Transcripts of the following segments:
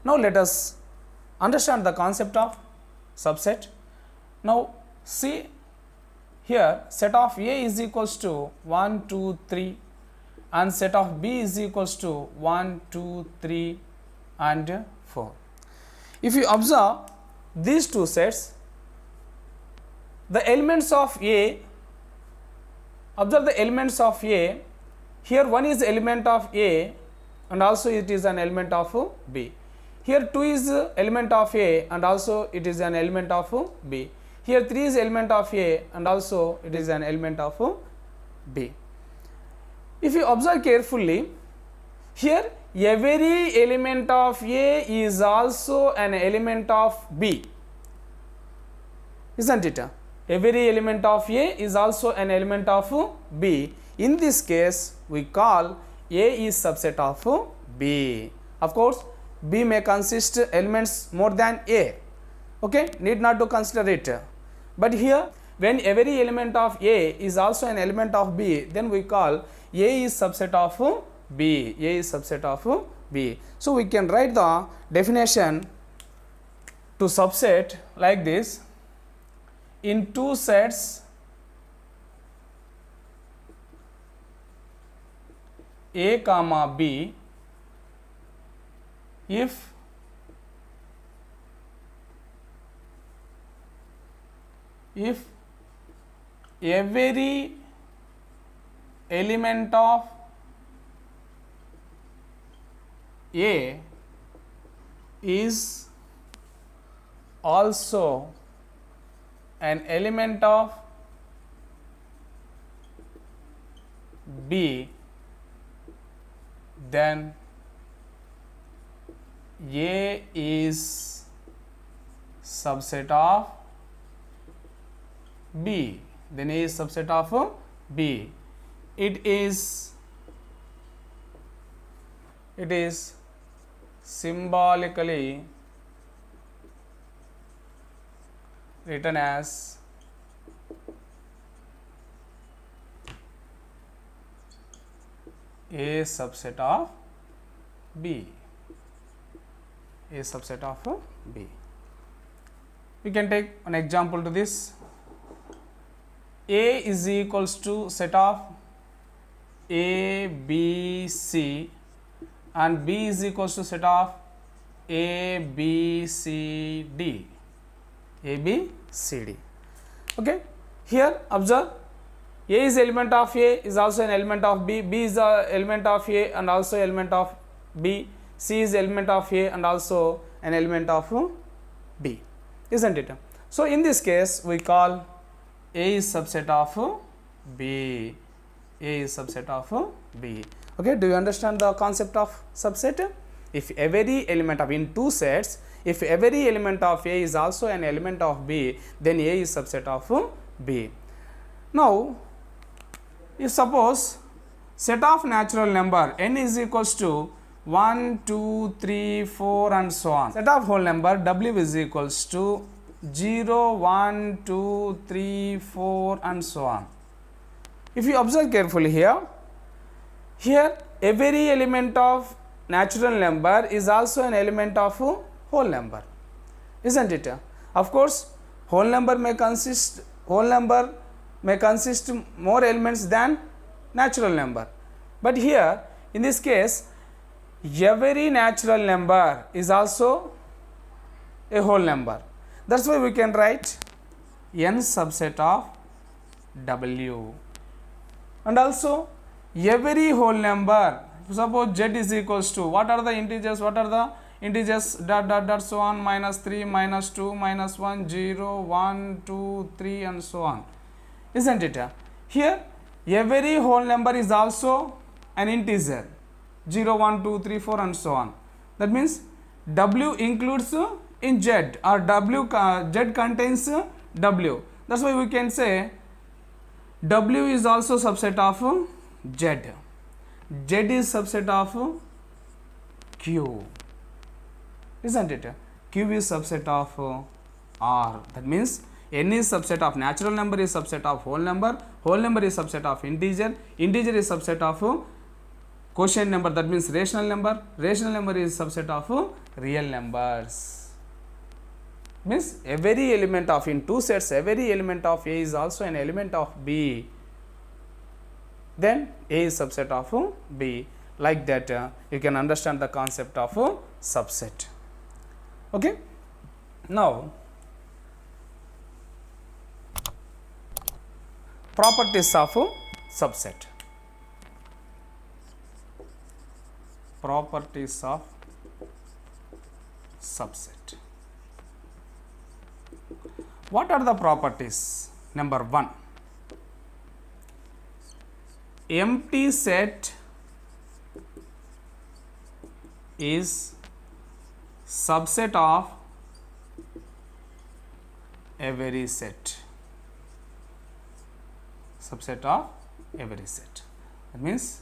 Now let us understand the concept of subset. Now see here, set of A is equals to 1, 2, 3 and set of B is equals to 1, 2, 3 and 4. If you observe these two sets, the elements of A, observe the elements of A, here one is element of A and also it is an element of B. Here 2 is element of A and also it is an element of B. Here 3 is element of A and also it is an element of B. If you observe carefully, here every element of A is also an element of B, isn't it? Every element of A is also an element of B. In this case, we call A is subset of B. Of course, B may consist elements more than A, okay, need not to consider it. But here, when every element of A is also an element of B, then we call A is subset of B. A is subset of B. So we can write the definition to subset like this: in two sets A comma B, if every element of A is also an element of B, then A is subset of B. Then A is subset of B. It is symbolically written as A subset of B. A subset of B. We can take an example to this. A is equals to set of A, B, C and B is equals to set of A, B, C, D. A, B, C, D. Okay. Here observe, A is element of A is also an element of B, B is the element of A and also element of B, C is element of A and also an element of B, isn't it? So in this case we call A is subset of B. A is subset of B. Okay, do you understand the concept of subset? If every element of, in two sets, if every element of A is also an element of B, then A is subset of B. Now, if suppose set of natural number n is equals to 1, 2, 3, 4 and so on. Set of whole number W is equals to 0, 1, 2, 3, 4 and so on. If you observe carefully here, every element of natural number is also an element of whole number, isn't it? Of course, whole number may consist more elements than natural number, but here in this case every natural number is also a whole number. That's why we can write n subset of W. And also every whole number, suppose Z is equals to, what are the integers, dot dot dot so on, -3, -2, -1, 0, 1, 2, 3 and so on, isn't it? Here every whole number is also an integer, 0, 1, 2, 3, 4 and so on. That means W includes in Z, or Z contains W. That's why we can say W is also subset of Z. Z is subset of Q, isn't it? Q is subset of R. That means n is subset of natural number is subset of whole number is subset of integer is subset of quotient number, that means rational number. Rational number is subset of real numbers. Means every element of, in two sets, every element of A is also an element of B, then A is subset of B. Like that you can understand the concept of subset. Okay. Now properties of subset. Properties of subset. What are the properties? Number 1, empty set is subset of every set. Subset of every set. That means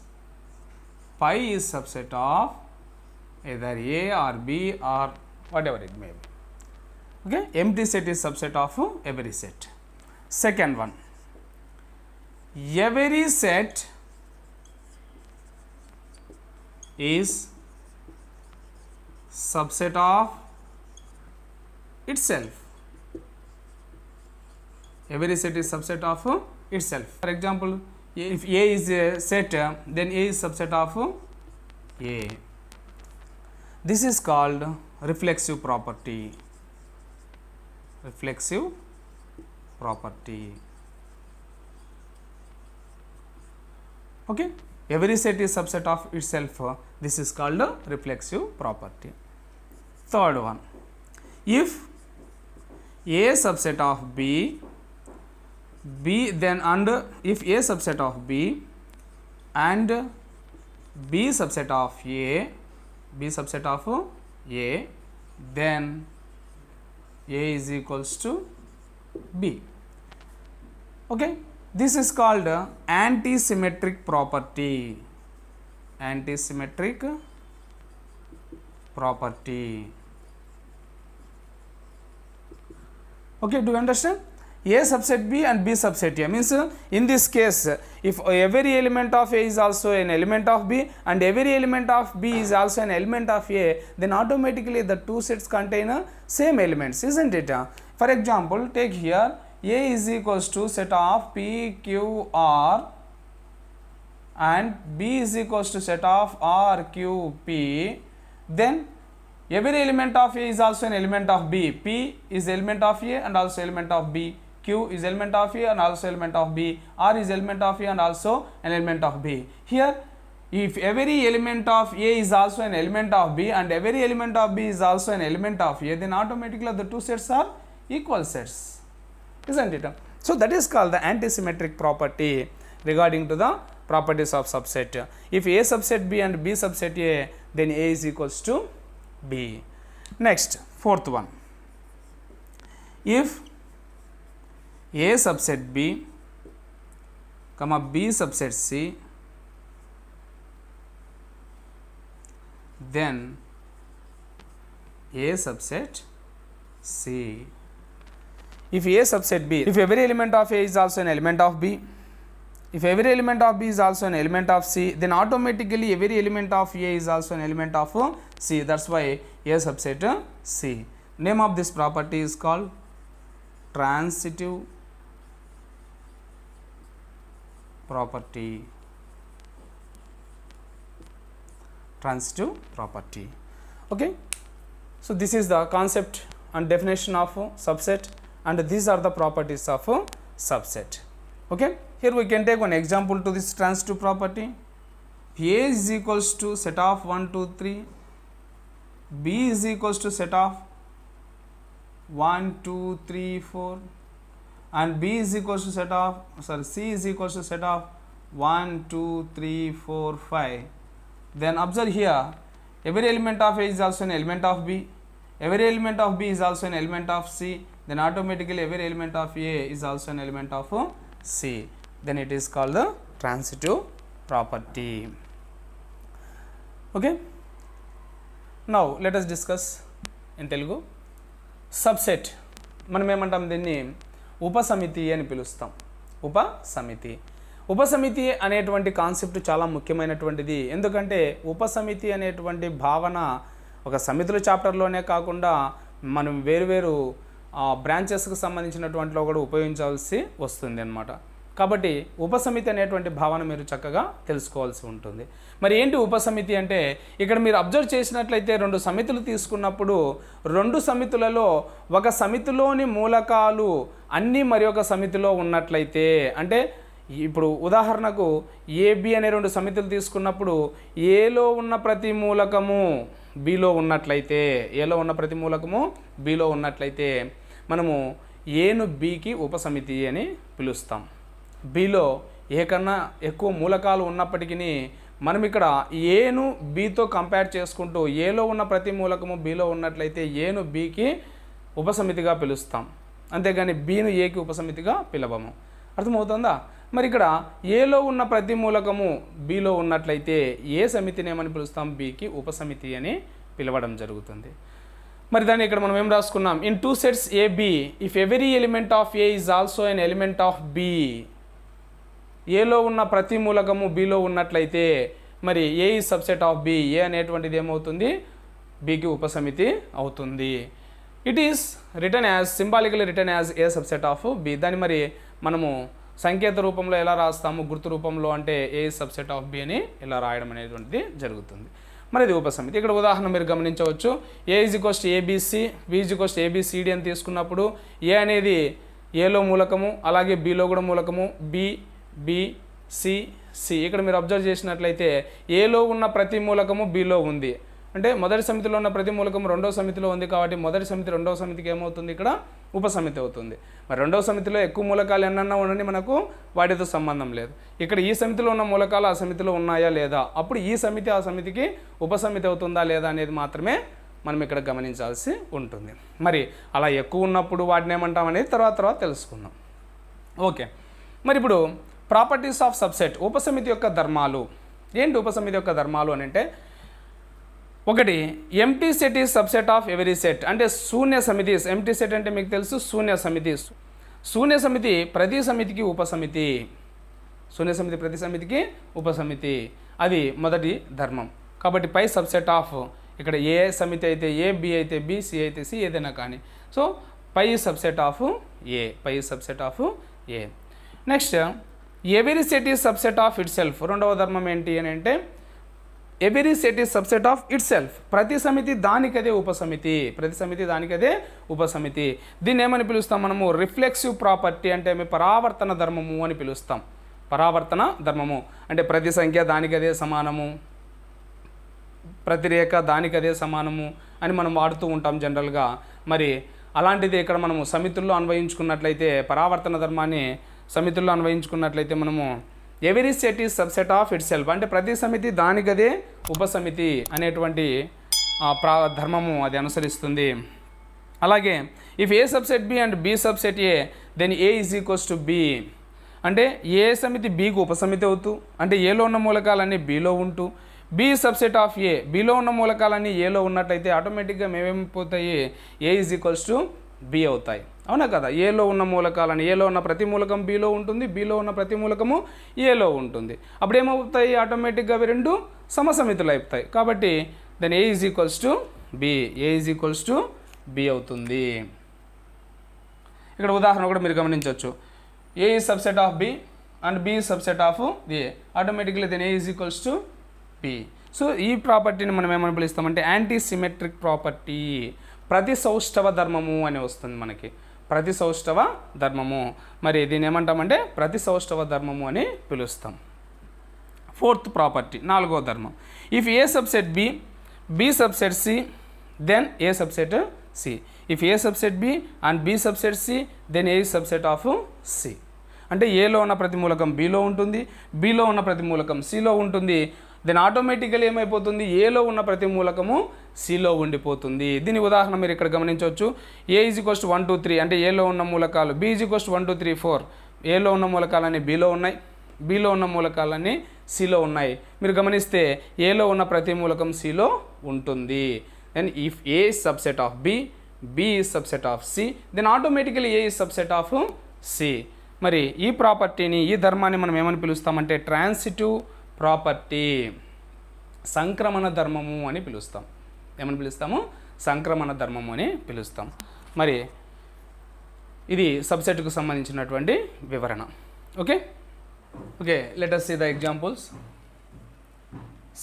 pi is subset of either A or B or whatever it may be. Okay, empty set is subset of every set. Second one, every set is subset of itself. Every set is subset of itself. For example, if A is a set, then A is subset of A. This is called reflexive property. Reflexive property. Okay, every set is subset of itself. This is called reflexive property. Third one, if A subset of B, then and if A subset of B and B subset of A, B subset of A, then A is equals to B. Okay, this is called antisymmetric property. Antisymmetric property. Okay, do you understand? A subset B and B subset A means in this case, if every element of A is also an element of B and every element of B is also an element of A, then automatically the two sets contain same elements, isn't it? For example, take here A is equals to set of P, Q, R and B is equals to set of R, Q, P, then every element of A is also an element of B. P is element of A and also element of B. Q is element of A and also element of B. R is element of A and also an element of B. Here, if every element of A is also an element of B and every element of B is also an element of A, then automatically the two sets are equal sets, isn't it? So that is called the antisymmetric property regarding to the properties of subset. If A subset B and B subset A, then A is equals to B. Next, fourth one, if A subset B, comma B subset C, then A subset C. If A subset B, if every element of A is also an element of B, if every element of B is also an element of C, then automatically every element of A is also an element of C. That's why A subset C. Name of this property is called transitive property. Transitive property. Okay. So this is the concept and definition of subset, and these are the properties of subset. Okay. Here we can take one example to this transitive property. A is equals to set of 1, 2, 3, B is equals to set of 1, 2, 3, 4, and B is equals to set of, C is equals to set of 1, 2, 3, 4, 5. Then observe here, every element of A is also an element of B, every element of B is also an element of C, then automatically every element of A is also an element of C. Then it is called the transitive property. Okay. Now let us discuss in Telugu. Subset మనం ఏమంటాం, దీన్ని ఉపసమితి అని పిలుస్తాం. ఉపసమితి. ఉపసమితి అనేటువంటి concept చాలా ముఖ్యమైనటువంటిది. ఎందుకంటే ఉపసమితి అనేటువంటి భావన ఒక సమితుల చాప్టర్లోనే కాకుండా మనం వేరువేరు బ్రాంచెస్కి సంబంధించినటువంటిలో కూడా ఉపయోగించాల్సి వస్తుంది అన్నమాట. కాబట్టి ఉపసమితి అనేటువంటి భావన మీరు చక్కగా తెలుసుకోవాల్సి ఉంటుంది. మరి ఏంటి ఉపసమితి అంటే, ఇక్కడ మీరు అబ్జర్వ్ చేసినట్లయితే 2 సమితులు తీసుకున్నప్పుడు 2 సమితులలో ఒక సమితిలోని మూలకాలు అన్నీ మరి ఒక సమితిలో ఉన్నట్లయితే, అంటే ఇప్పుడు ఉదాహరణకు ఏబి అనే 2 సమితులు తీసుకున్నప్పుడు ఏలో ఉన్న ప్రతి మూలకము బిలో ఉన్నట్లయితే, ఏలో ఉన్న ప్రతి మూలకము బిలో ఉన్నట్లయితే మనము ఏను బికి ఉపసమితి అని పిలుస్తాం. బిలో ఏ కన్నా ఎక్కువ మూలకాలు ఉన్నప్పటికీ మనం ఇక్కడ ఏను బితో కంపేర్ చేసుకుంటూ ఏలో ఉన్న ప్రతి మూలకము బిలో ఉన్నట్లయితే ఏను బికి ఉపసమితిగా పిలుస్తాం, అంతేగాని బిను ఏకి ఉపసమితిగా పిలవము. అర్థమవుతుందా? మరి ఇక్కడ ఏలో ఉన్న ప్రతి మూలకము బిలో ఉన్నట్లయితే ఏ సమితిని ఏమని పిలుస్తాం? బికి ఉపసమితి అని పిలవడం జరుగుతుంది. మరి దాన్ని ఇక్కడ మనం ఏం రాసుకున్నాం? In 2 sets AB if every element of A is also an element of B, ఏలో ఉన్న ప్రతి మూలకము బిలో ఉన్నట్లయితే మరి A is subset of B, A అనేటువంటిది ఏమవుతుంది? బికి ఉపసమితి అవుతుంది. It is written as, symbolically written as A subset of B. దాన్ని మరి మనము సంకేత రూపంలో ఎలా రాస్తాము? గుర్తు రూపంలో, అంటే ఏ సబ్సెట్ ఆఫ్ బి అని ఇలా రాయడం అనేటువంటిది జరుగుతుంది. మరి ఇది ఉపసమితి. ఇక్కడ ఉదాహరణ మీరు గమనించవచ్చు. A is equals to A B C, B is equals to A B C D అని తీసుకున్నప్పుడు ఏ అనేది ఏలో మూలకము, అలాగే బిలో కూడా మూలకము, బి సి సి. ఇక్కడ మీరు అబ్జర్వ్ చేసినట్లయితే ఏలో ఉన్న ప్రతి మూలకము బిలో ఉంది, అంటే మొదటి సమితిలో ఉన్న ప్రతి మూలకము రెండవ సమితిలో ఉంది. కాబట్టి మొదటి సమితి రెండవ సమితికి ఏమవుతుంది? ఇక్కడ ఉపసమితి అవుతుంది. మరి రెండవ సమితిలో ఎక్కువ మూలకాలు ఎన్నన్నా ఉండని మనకు వాటితో సంబంధం లేదు. ఇక్కడ ఈ సమితిలో ఉన్న మూలకాలు ఆ సమితిలో ఉన్నాయా లేదా, అప్పుడు ఈ సమితి ఆ సమితికి ఉపసమితి అవుతుందా లేదా అనేది మాత్రమే మనం ఇక్కడ గమనించాల్సి ఉంటుంది. మరి అలా ఎక్కువ ఉన్నప్పుడు వాటిని ఏమంటాం అనేది తర్వాత తెలుసుకుందాం. ఓకే, మరి ఇప్పుడు ప్రాపర్టీస్ ఆఫ్ సబ్సెట్, ఉపసమితి యొక్క ధర్మాలు ఏంటి? ఉపసమితి యొక్క ధర్మాలు అని అంటే, ఒకటి, empty set is subset of every set, అంటే శూన్య సమితి. ఎంటీ సెట్ అంటే మీకు తెలుసు, శూన్య సమితి. శూన్య సమితి ప్రతి సమితికి ఉపసమితి. శూన్య సమితి ప్రతి సమితికి ఉపసమితి, అది మొదటి ధర్మం. కాబట్టి పై సబ్సెట్ ఆఫ్, ఇక్కడ ఏ సమితి అయితే ఏ, బి అయితే బి, సి అయితే సి, ఏదైనా కానీ. So phi subset of A, phi subset of A. Next, every set is subset of itself. రెండవ ధర్మం ఏంటి అని అంటే, every set is subset of itself, ప్రతి సమితి దానికదే ఉపసమితి, ప్రతి సమితి దానికదే ఉపసమితి. దీన్ని ఏమని పిలుస్తాం మనము? రిఫ్లెక్సివ్ ప్రాపర్టీ, అంటే పరావర్తన ధర్మము అని పిలుస్తాం. పరావర్తన ధర్మము అంటే ప్రతి సంఖ్య దానికదే సమానము, ప్రతి రేఖ దానికదే సమానము అని మనం వాడుతూ ఉంటాం జనరల్గా. మరి అలాంటిది ఇక్కడ మనము సమితుల్లో అన్వయించుకున్నట్లయితే, పరావర్తన ధర్మాన్ని సమితుల్లో అన్వయించుకున్నట్లయితే మనము every set is subset of it self, అంటే ప్రతి సమితి దానికదే ఉపసమితి అనేటువంటి ధర్మము అది అనుసరిస్తుంది. అలాగే if A subset B and B subset A, then A is equals to B, అంటే ఏ సమితి బికి ఉపసమితి అవుతూ, అంటే ఏలో ఉన్న మూలకాలన్నీ బిలో ఉంటూ, బి సబ్సెట్ ఆఫ్ ఏ, బిలో ఉన్న మూలకాలన్నీ ఏలో ఉన్నట్టయితే ఆటోమేటిక్గా మేమేమైపోతాయి? A is equals to B అవుతాయి. అవునా కదా? ఏలో ఉన్న మూలకాలని, ఏలో ఉన్న ప్రతి మూలకం బిలో ఉంటుంది, బిలో ఉన్న ప్రతి మూలకము ఏలో ఉంటుంది. అప్పుడు ఏమవుతాయి? ఆటోమేటిక్గా అవి రెండు సమసమితులు అయిపోతాయి. కాబట్టి then A is equals to B, A is equals to B అవుతుంది. ఇక్కడ ఉదాహరణ కూడా మీరు గమనించవచ్చు. A is subset of B and B is subset of A, automatically then A is equals to B. So ఈ ప్రాపర్టీని మనం ఏమని పిలుస్తామంటే యాంటీ సిమెట్రిక్ ప్రాపర్టీ, ప్రతి సౌష్ఠవ ధర్మము అని వస్తుంది మనకి. ప్రతి సౌష్ఠవ ధర్మము, మరి దీన్ని ఏమంటామంటే ప్రతి సౌష్ఠవ ధర్మము అని పిలుస్తాం. ఫోర్త్ ప్రాపర్టీ, నాలుగో ధర్మం. If A subset B, B subset C, then A subset C. If A subset B and B subset C, then A subset of C. అంటే ఏలో ఉన్న ప్రతి మూలకం బిలో ఉంటుంది, బిలో ఉన్న ప్రతి మూలకం సిలో ఉంటుంది. దెన్ ఆటోమేటికల్ ఏమైపోతుంది? ఏలో ఉన్న ప్రతి మూలకము సిలో ఉండిపోతుంది. దీని ఉదాహరణ మీరు ఇక్కడ గమనించవచ్చు. ఏ ఈజ్ ఈక్వల్స్ టు 1 2 3, అంటే ఏలో ఉన్న మూలకాలు. బి ఈజ్ ఈక్వల్స్ టు 1 2 3 4, ఏలో ఉన్న మూలకాలన్నీ బిలో ఉన్నాయి, బిలో ఉన్న మూలకాలన్నీ సిలో ఉన్నాయి. మీరు గమనిస్తే ఏలో ఉన్న ప్రతి మూలకం సిలో ఉంటుంది. Then if A is subset of B, B is subset of C, then automatically A is subset of C. మరి ఈ ప్రాపర్టీని, ఈ ధర్మాన్ని మనం ఏమని పిలుస్తామంటే ట్రాన్సిటివ్ ప్రాపర్టీ, సంక్రమణ ధర్మము అని పిలుస్తాం. ఏమని పిలుస్తాము? సంక్రమణ ధర్మము అని పిలుస్తాం. మరి ఇది సబ్సెట్కు సంబంధించినటువంటి వివరణ. Okay, let us see the examples.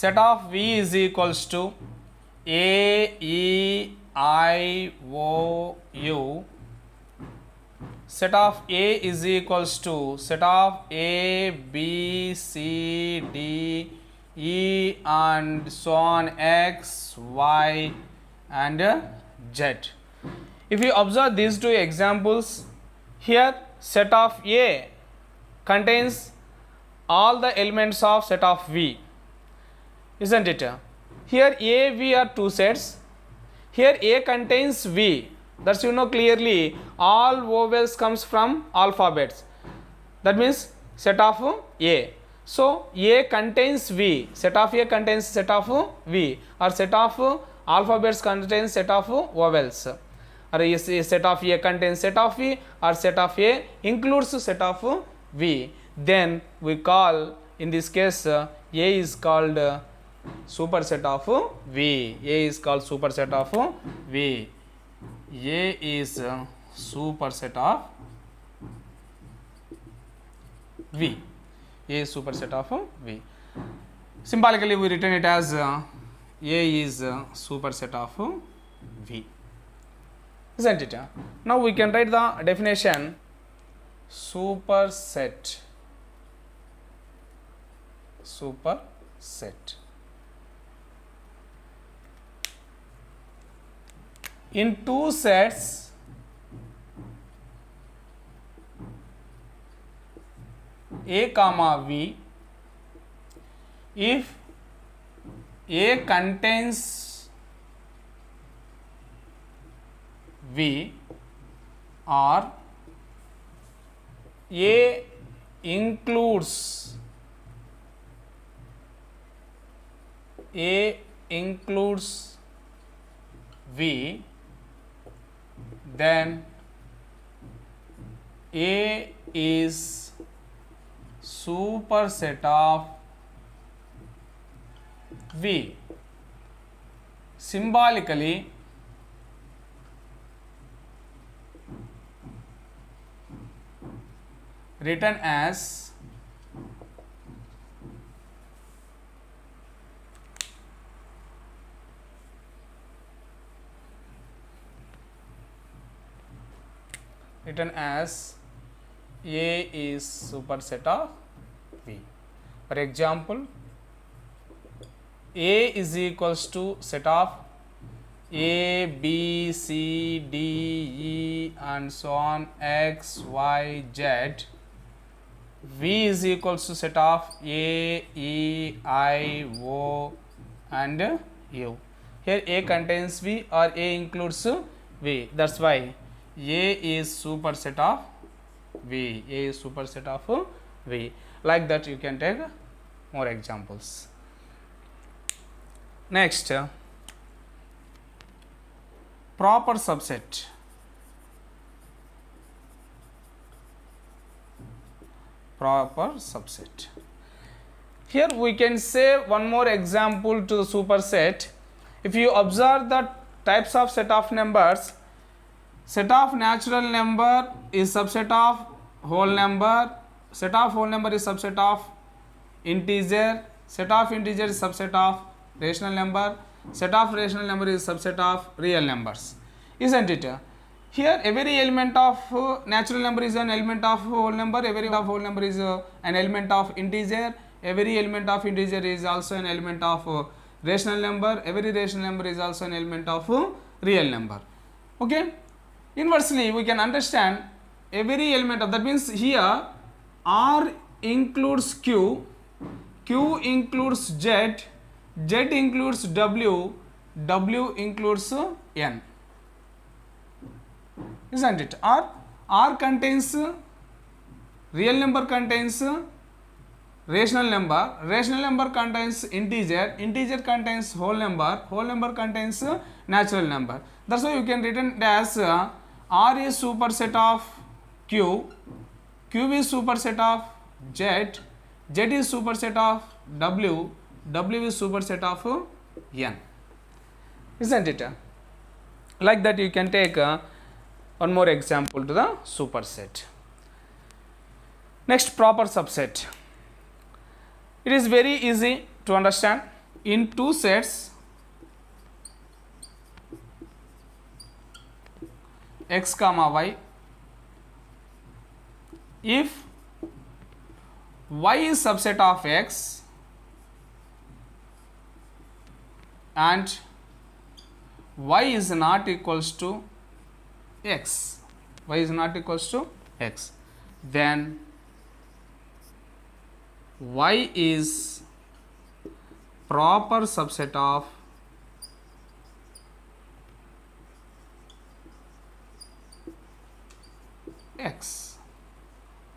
Set of V is equals to A, E, I, O, U. Set of A is equals to set of A, B, C, D, E and so on X, Y and Z. If you observe these two examples, here set of A contains all the elements of set of V, isn't it? Here A, V are two sets. Here A contains V. That's you know clearly all vowels comes from alphabets. That means set of A. So A contains V. Set of A contains set of V, or set of alphabets contains set of vowels. Or set of A contains set of V, or set of A includes set of V. Then we call, in this case, A is called superset of V. A is called superset of V. A is superset of V. A is superset of V. Symbolically we written it as A is superset of V, isn't it? Now we can write the definition. Superset. In two sets A comma V, if A contains V or A includes V, then A is superset of V. Symbolically written as A is superset of V. For example, A is equals to set of A, B, C, D, E and so on X, Y, Z. V is equals to set of A, E, I, O and U. Here A contains V or A includes V. That's why A is superset of V. A is superset of V. Like that you can take more examples. Next, proper subset. Proper subset. Here we can say one more example to superset. If you observe the types of set of numbers, set of natural number is subset of whole number, set of whole number is subset of integer, set of integer is subset of rational number, set of rational number is subset of real numbers, isn't it? Here every element of natural number is an element of whole number, every of whole number is an element of integer, every element of integer is also an element of rational number, every rational number is also an element of real number. Okay, inversely we can understand every element of, that means here R includes Q, Q includes Z, Z includes W, W includes N, isn't it? R contains real number, contains rational number, rational number contains integer, integer contains whole number, whole number contains natural number. That's why you can written it as R is superset of Q, Q Q is superset of Z, Z is superset of W, W is superset of N. Isn't it? Like that you can take one more example to the superset. Next, proper subset. It is very easy to understand. In two sets x comma y, if y is subset of x and y is not equals to x, y is not equals to x, then y is proper subset of x,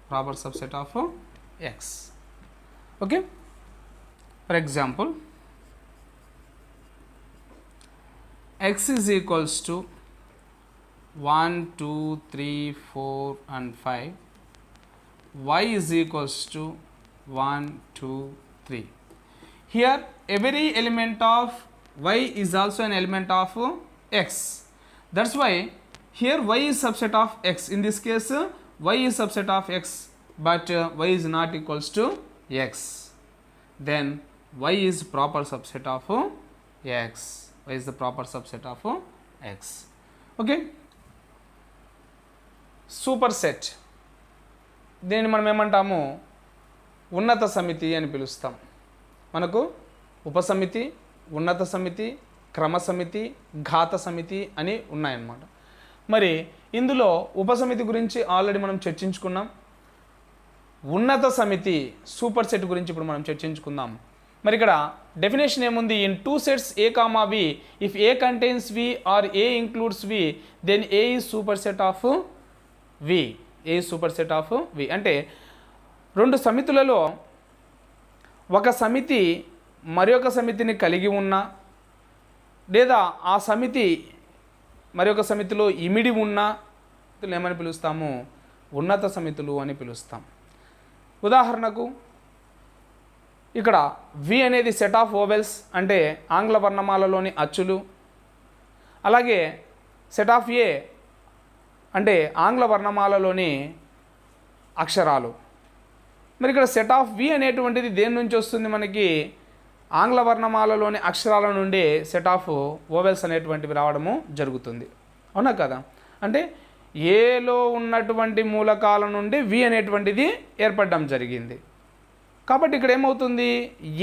proper subset of x. Okay, for example, x is equals to 1, 2, 3, 4 and 5, y is equals to 1, 2, 3. Here every element of y is also an element of x. That's why here y is subset of x. In this case y is subset of x, but y is not equals to x. Then y is proper subset of x. Y is the proper subset of x. Okay. Superset. దీన్ని మనం ఏమంటాము, ఉన్నత సమితి అని పిలుస్తాం. మనకు ఉపసమితి, ఉన్నత సమితి, క్రమ సమితి, ఘాత సమితి అని ఉన్నాయన్నమాట. మరి ఇందులో ఉపసమితి గురించి ఆల్రెడీ మనం చర్చించుకున్నాం. ఉన్నత సమితి సూపర్ సెట్ గురించి ఇప్పుడు మనం చర్చించుకుందాం. మరి ఇక్కడ డెఫినేషన్ ఏముంది, in two sets A comma B, if A contains B or A includes B, then A is super set of B. A super set of B అంటే రెండు సమితులలో ఒక సమితి మరి ఒక సమితిని కలిగి ఉన్నా, లేదా ఆ సమితి మరి ఒక సమితిలో ఇమిడి ఉన్నా ఏమని పిలుస్తాము, ఉన్నత సమితులు అని పిలుస్తాం. ఉదాహరణకు ఇక్కడ వి అనేది సెట్ ఆఫ్ ఓవెల్స్ అంటే ఆంగ్ల వర్ణమాలలోని అచ్చులు, అలాగే సెట్ ఆఫ్ ఏ అంటే ఆంగ్ల వర్ణమాలలోని అక్షరాలు. మరి ఇక్కడ సెట్ ఆఫ్ వి అనేటువంటిది దేని నుంచి వస్తుంది, మనకి ఆంగ్ల వర్ణమాలలోని అక్షరాల నుండి సెట్ ఆఫ్ ఓవెల్స్ అనేటువంటివి రావడము జరుగుతుంది. అవునా కదా? అంటే ఏలో ఉన్నటువంటి మూలకాల నుండి వి అనేటువంటిది ఏర్పడడం జరిగింది. కాబట్టి ఇక్కడ ఏమవుతుంది,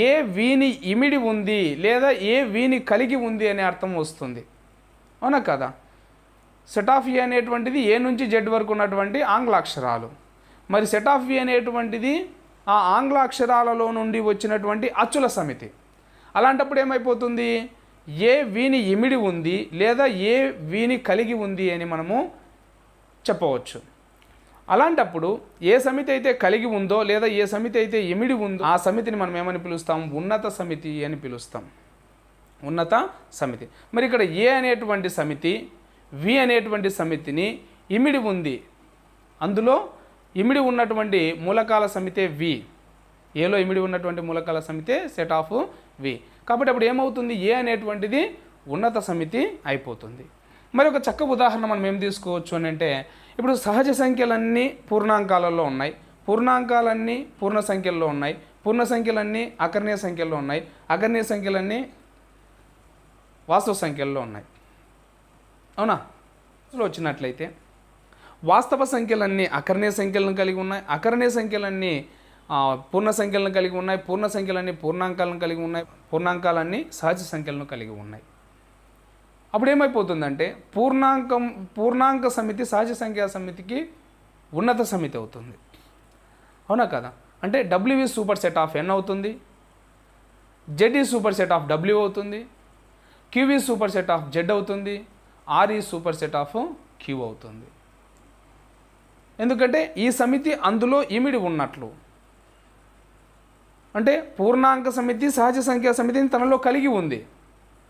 ఏ వీని ఇమిడి ఉంది లేదా ఏ వీని కలిగి ఉంది అనే అర్థం వస్తుంది. అవునా కదా? సెట్ ఆఫ్ ఏ అనేటువంటిది ఏ నుంచి జెడ్ వరకు ఉన్నటువంటి ఆంగ్ల అక్షరాలు. మరి సెట్ ఆఫ్ వి అనేటువంటిది ఆ ఆంగ్ల అక్షరాలలో నుండి వచ్చినటువంటి అచ్చుల సమితి. అలాంటప్పుడు ఏమైపోతుంది, ఏ వీని ఇమిడి ఉంది లేదా ఏ వీని కలిగి ఉంది అని మనము చెప్పవచ్చు. అలాంటప్పుడు ఏ సమితి అయితే కలిగి ఉందో లేదా ఏ సమితి అయితే ఇమిడి ఉందో ఆ సమితిని మనం ఏమని పిలుస్తాం, ఉన్నత సమితి అని పిలుస్తాం. ఉన్నత సమితి. మరి ఇక్కడ ఏ అనేటువంటి సమితి వి అనేటువంటి సమితిని ఇమిడి ఉంది, అందులో ఇమిడి ఉన్నటువంటి మూలకాల సమితే వి, ఏలో ఇమిడి ఉన్నటువంటి మూలకాల సమితే సెట్ ఆఫ్ వి. కాబట్టి అప్పుడు ఏమవుతుంది, ఏ అనేటువంటిది ఉన్నత సమితి అయిపోతుంది. మరి ఒక చక్క ఉదాహరణ మనం ఏం తీసుకోవచ్చు అని అంటే, ఇప్పుడు సహజ సంఖ్యలన్నీ పూర్ణాంకాలలో ఉన్నాయి, పూర్ణాంకాలన్నీ పూర్ణ సంఖ్యల్లో ఉన్నాయి, పూర్ణ సంఖ్యలన్నీ అకర్ణీయ సంఖ్యల్లో ఉన్నాయి, అకర్ణీయ సంఖ్యలన్నీ వాస్తవ సంఖ్యల్లో ఉన్నాయి. అవునా? వచ్చినట్లయితే వాస్తవ సంఖ్యలన్నీ అకర్ణీయ సంఖ్యలను కలిగి ఉన్నాయి, అకర్ణీయ సంఖ్యలన్నీ పూర్ణ సంఖ్యలను కలిగి ఉన్నాయి, పూర్ణ సంఖ్యలన్నీ పూర్ణాంకాలను కలిగి ఉన్నాయి, పూర్ణాంకాలన్నీ సహజ సంఖ్యలను కలిగి ఉన్నాయి. అప్పుడు ఏమైపోతుందంటే పూర్ణాంక సమితి సహజ సంఖ్యా సమితికి ఉన్నత సమితి అవుతుంది. అవునా కదా? అంటే W is super set of N అవుతుంది, Z is super set of W అవుతుంది, Q is super set of Z అవుతుంది, R is super set of Q అవుతుంది. ఎందుకంటే ఈ సమితి అందులో ఇమిడి ఉన్నట్లు. అంటే పూర్ణాంక సమితి సహజ సంఖ్యా సమితిని తనలో కలిగి ఉంది.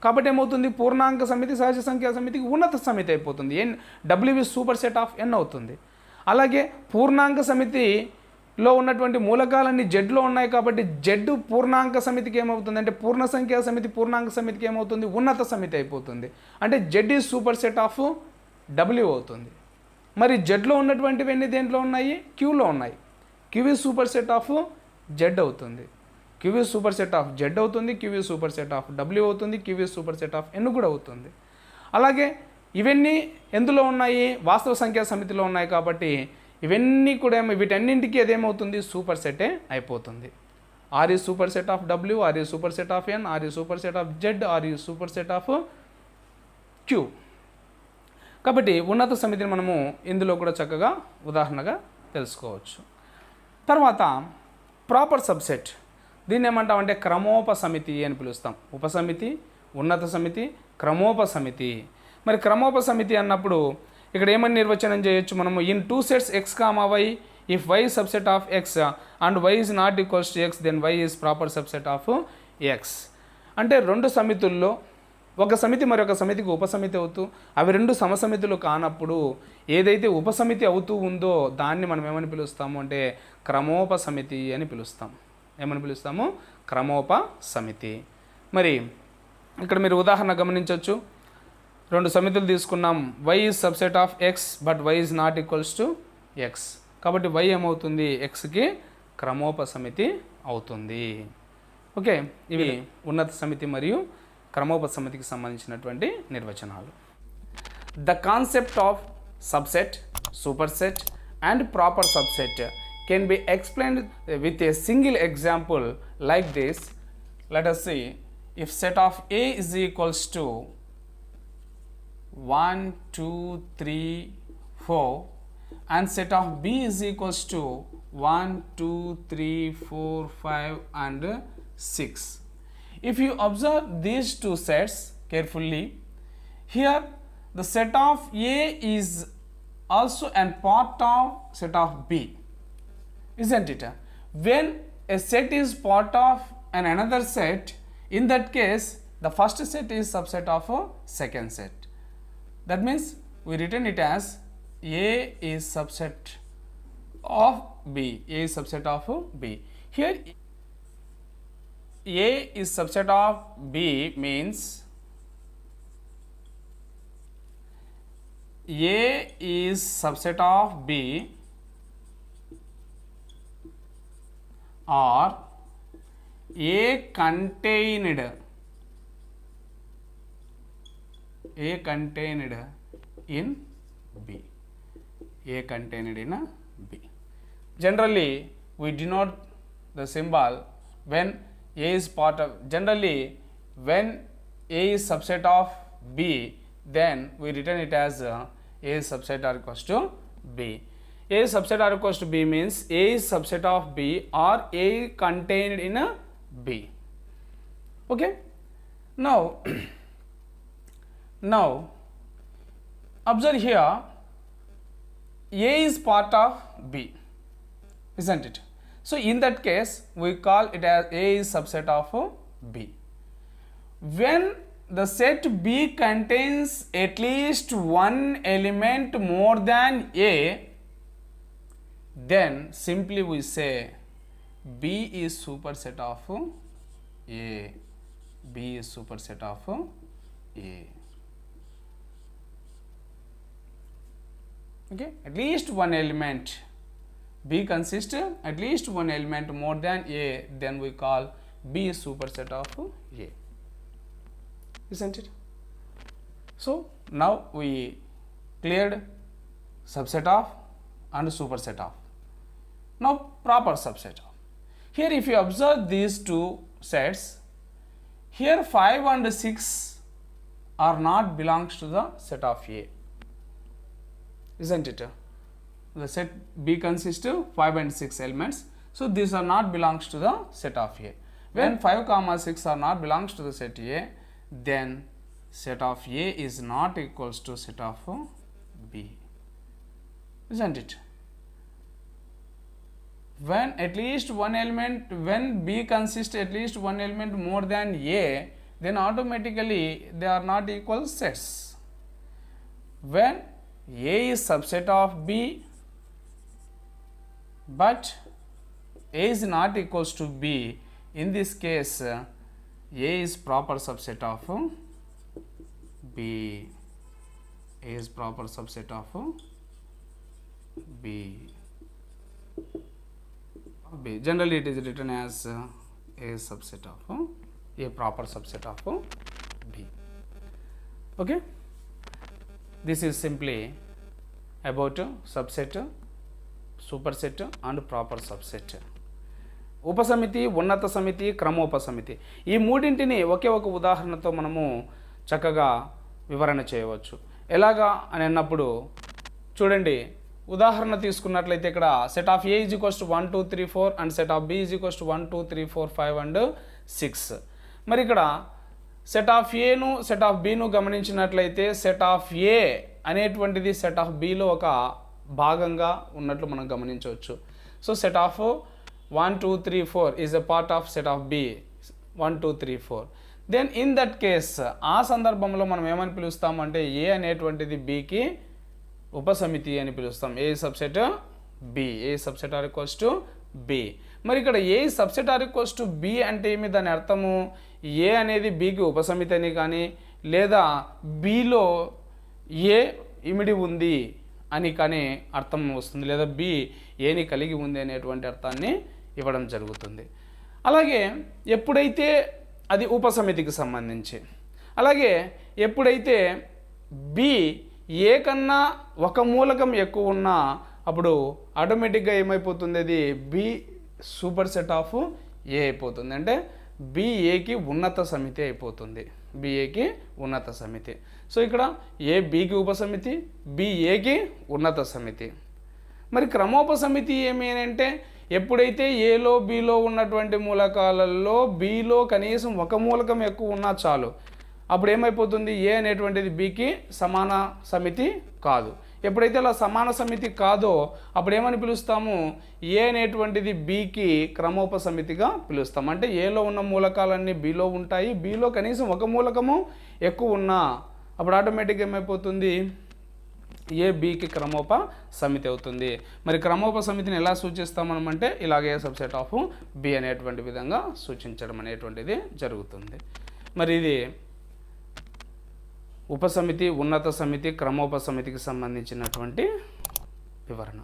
కాబట్టి ఏమవుతుంది, పూర్ణాంక సమితి సహజ సంఖ్యా సమితికి ఉన్నత సమితి అయిపోతుంది. N W is super set of N అవుతుంది. అలాగే పూర్ణాంక సమితిలో ఉన్నటువంటి మూలకాలన్నీ జెడ్లో ఉన్నాయి కాబట్టి జెడ్ పూర్ణాంక సమితికి ఏమవుతుంది అంటే పూర్ణ సంఖ్యా సమితి పూర్ణాంక సమితికి ఏమవుతుంది ఉన్నత సమితి అయిపోతుంది. అంటే Z is super set of W అవుతుంది. మరి జెడ్లో ఉన్నటువంటివన్నీ దేంట్లో ఉన్నాయి? క్యూలో ఉన్నాయి. Q is super set of Z అవుతుంది. Q is super set of Z అవుతుంది. Q is super set of W అవుతుంది. Q is super set of N కూడా అవుతుంది. అలాగే ఇవన్నీ ఎందులో ఉన్నాయి? వాస్తవ సంఖ్యా సమితిలో ఉన్నాయి కాబట్టి ఇవన్నీ కూడా వీటన్నింటికి అదేమవుతుంది? సూపర్ సెటే అయిపోతుంది. R is super set of W, R is super set of N, R is super set of Z, R is super set of Q. కాబట్టి ఉన్నత సమితిని మనము ఇందులో కూడా చక్కగా ఉదాహరణగా తెలుసుకోవచ్చు. తర్వాత ప్రాపర్ సబ్సెట్, దీన్ని ఏమంటామంటే క్రమోపసమితి అని పిలుస్తాం. ఉపసమితి, ఉన్నత సమితి, క్రమోపసమితి. మరి క్రమోపసమితి అన్నప్పుడు ఇక్కడ ఏమని నిర్వచనం చేయొచ్చు మనము? In two sets X comma Y, if Y subset of X and Y is not equals to X, then Y is proper subset of X. అంటే రెండు సమితుల్లో ఒక సమితి మరొక సమితికి ఉపసమితి అవుతూ అవి రెండు సమసమితులు కానప్పుడు ఏదైతే ఉపసమితి అవుతూ ఉందో దాన్ని మనం ఏమని పిలుస్తాము అంటే క్రమోపసమితి అని పిలుస్తాం. ఏమని పిలుస్తాము? క్రమోపసమితి. మరి ఇక్కడ మీరు ఉదాహరణ గమనించవచ్చు. రెండు సమితులు తీసుకున్నాం. Y is subset of X but Y is not equals to X. కాబట్టి వై ఏమవుతుంది? ఎక్స్కి క్రమోపసమితి అవుతుంది. ఓకే, ఇవి ఉన్నత సమితి మరియు క్రమోపసమితికి సంబంధించినటువంటి నిర్వచనాలు. The concept of subset, super set and proper subset can be explained with a single example like this. Let us see, if set of A is equals to 1, 2, 3, 4 and set of B is equals to 1, 2, 3, 4, 5 and 6. If you observe these two sets carefully, here the set of A is also a part of set of B, isn't it? When a set is part of another set, in that case the first set is subset of a second set. That means we written it as A is subset of B. A is subset of B. Here A is subset of B means A is subset of B or A contained in B. A contained in B. Generally we denote the symbol when A is part of, generally when A is subset of B, then we written it as A is subset or equals to B. A is subset or equals to B means A is subset of B or A contained in a B. Okay, now observe here, A is part of B, isn't it? So in that case we call it as A is subset of B. When the set B contains at least one element more than A, then simply we say B is superset of A. B is superset of A. Okay, at least one element. B consists at least one element more than A, then we call B is superset of A, isn't it? So now we cleared subset of and superset of. Now proper subset of. Here if you observe these two sets, here 5 and 6 are not belongs to the set of A, isn't it? The set B consists of 5 and 6 elements, so these are not belongs to the set of A. When 5 comma 6 are not belongs to the set A, then set of A is not equals to set of B, isn't it? When at least one element, when B consists at least one element more than A, then automatically they are not equal sets. When A is subset of B but A is not equals to B. In this case, A is proper subset of B. A is proper subset of B. Generally it is written as A subset of A proper subset of B. Okay, this is simply about subset, superset and proper subset. ఉపసమితి, ఉన్నత సమితి, క్రమోపసమితి, ఈ మూడింటిని ఒకే ఒక ఉదాహరణతో మనము చక్కగా వివరణ చేయవచ్చు. ఎలాగా అని అన్నప్పుడు చూడండి, ఉదాహరణ తీసుకున్నట్లయితే ఇక్కడ set of A is equals to 1 2 3 4 and set of B is equals to 1 2 3 4 5 and 6. మరి ఇక్కడ సెట్ ఆఫ్ Aను సెట్ ఆఫ్ Bను గమనించినట్లయితే సెట్ ఆఫ్ A అనేటువంటిది సెట్ ఆఫ్ Bలో ఒక భాగంగా ఉన్నట్లు మనం గమనించవచ్చు. So set of 1 2 3 4 is a part of set of B 1 2 3 4. Then in that case ఆ సందర్భంలో మనం ఏమని పిలుస్తాం అంటే A అనేటువంటిది Bకి ఉపసమితి అని పిలుస్తాం. A subset B, A subset or equals to B. మరి ఇక్కడ A subset or equals to B అంటే ఏమి, దాని అర్థము A అనేది Bకి ఉపసమితి అని కానీ లేదా Bలో A ఇమిడి ఉంది అని కానీ అర్థం వస్తుంది, లేదా B Aని కలిగి ఉంది అనేటువంటి అర్థాన్ని ఇవ్వడం జరుగుతుంది. అలాగే ఎప్పుడైతే అది ఉపసమితికి సంబంధించి, అలాగే ఎప్పుడైతే B A కన్నా ఒక మూలకం ఎక్కువ ఉన్నా అప్పుడు ఆటోమేటిక్గా ఏమైపోతుంది, అది B super set of A అయిపోతుంది. అంటే B Aకి ఉన్నత సమితి అయిపోతుంది. B Aకి ఉన్నత సమితి. సో ఇక్కడ A Bకి ఉపసమితి, B Aకి ఉన్నత సమితి. మరి క్రమోపసమితి ఏమి అంటే ఎప్పుడైతే Aలో Bలో ఉన్నటువంటి మూలకాలలో Bలో కనీసం ఒక మూలకం ఎక్కువ ఉన్నా చాలు, అప్పుడు ఏమైపోతుంది, A అనేటువంటిది Bకి సమాన సమితి కాదు. ఎప్పుడైతే అలా సమాన సమితి కాదో అప్పుడు ఏమని పిలుస్తాము, A అనేటువంటిది Bకి క్రమోపసమితిగా పిలుస్తాం. అంటే Aలో ఉన్న మూలకాలన్నీ Bలో ఉంటాయి, Bలో కనీసం ఒక మూలకము ఎక్కువ ఉన్నా అప్పుడు ఆటోమేటిక్గా ఏమైపోతుంది, A Bకి క్రమోప సమితి అవుతుంది. మరి క్రమోప సమితిని ఎలా సూచిస్తాం మనం అంటే ఇలాగే సబ్సెట్ ఆఫ్ B అనేటువంటి విధంగా సూచించడం అనేటువంటిది జరుగుతుంది. మరి ఇది ఉపసమితి, ఉన్నత సమితి, క్రమోప సమితికి సంబంధించినటువంటి వివరణ.